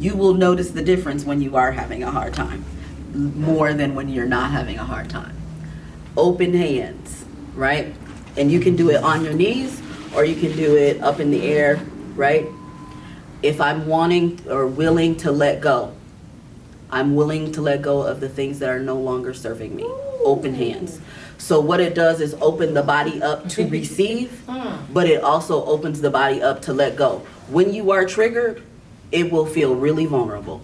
You will notice the difference when you are having a hard time, more than when you're not having a hard time. Open hands, right? And you can do it on your knees or you can do it up in the air, right? If I'm wanting or willing to let go, I'm willing to let go of the things that are no longer serving me. Open hands. So what it does is open the body up to receive, but it also opens the body up to let go. When you are triggered, it will feel really vulnerable.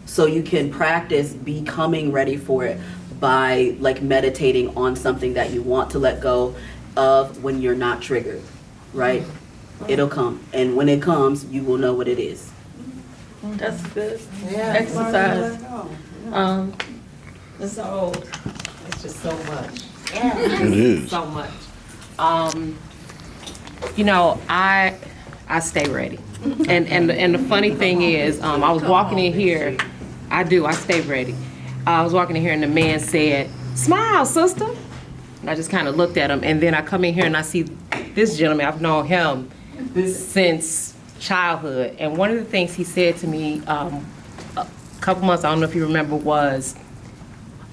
So you can practice becoming ready for it by like meditating on something that you want to let go of when you're not triggered, right? It'll come. And when it comes, you will know what it is. That's good. Yeah, Exercise. So it's just so much. Yeah. It is. So much. You know, I stay ready. And the funny thing is, I was walking in here. I stay ready. I was walking in here and the man said, "Smile, sister." And I just kind of looked at him, and then I come in here and I see this gentleman. I've known him since childhood, and one of the things he said to me a couple months, I don't know if you remember, was,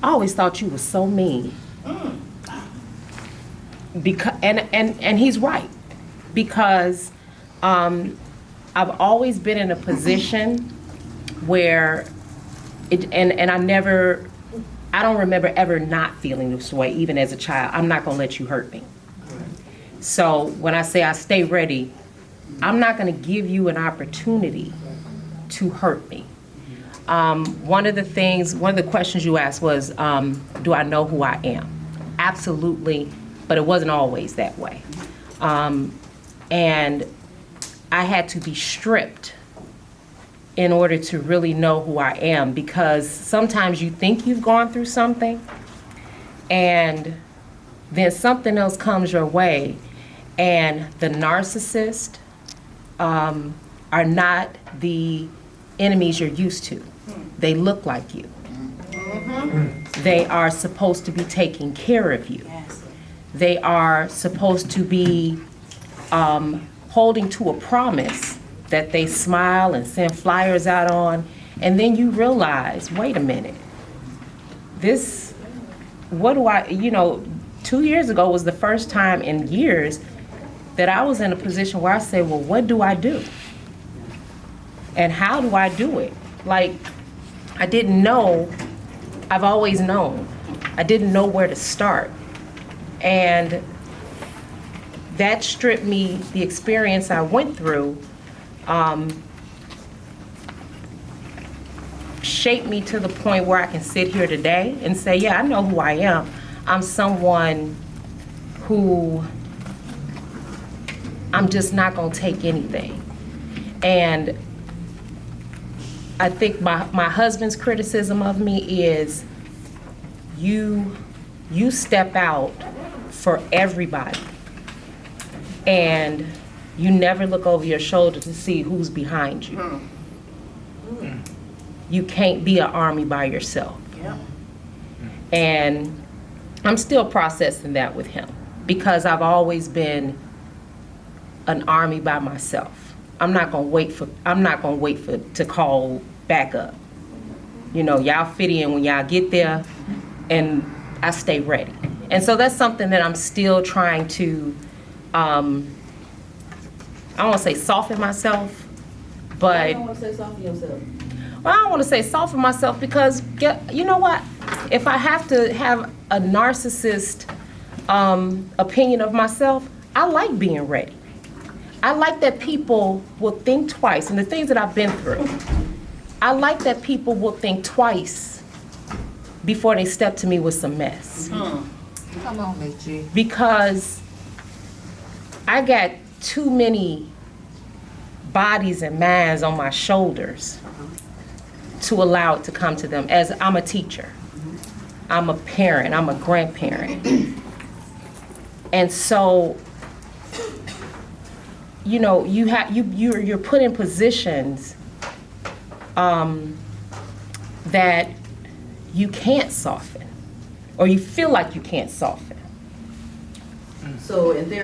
"I always thought you were so mean." Because and he's right, because I've always been in a position where I don't remember ever not feeling this way, even as a child. I'm not gonna let you hurt me. So when I say I stay ready, I'm not gonna give you an opportunity to hurt me. One of the questions you asked was, do I know who I am? Absolutely, but it wasn't always that way. And I had to be stripped in order to really know who I am, because sometimes you think you've gone through something and then something else comes your way, and the narcissist are not the enemies you're used to. They look like you. They are supposed to be taking care of you. They are supposed to be holding to a promise that they smile and send flyers out on, and then you realize, wait a minute, what do I, 2 years ago was the first time in years that I was in a position where I said, well, what do I do? And how do I do it? Like, I didn't know. I've always known. I didn't know where to start. And that stripped me, the experience I went through, shaped me to the point where I can sit here today and say, yeah, I know who I am. I'm someone who, I'm just not gonna take anything. And I think my husband's criticism of me is, you step out for everybody, and you never look over your shoulder to see who's behind you. You can't be an army by yourself. And I'm still processing that with him, because I've always been an army by myself. I'm not gonna wait for to call backup. Y'all fit in when y'all get there, and I stay ready. And so that's something that I'm still trying to, I don't want to say soften myself, but I don't want to say soften yourself. well, I don't want to say soften myself, because you know what? If I have to have a narcissist opinion of myself, I like being ready. I like that people will think twice, and the things that I've been through, I like that people will think twice before they step to me with some mess. Come on, Miss G. Because I got too many bodies and minds on my shoulders to allow it to come to them. As I'm a teacher, I'm a parent, I'm a grandparent. And so, you're put in positions that you can't soften, or you feel like you can't soften. So in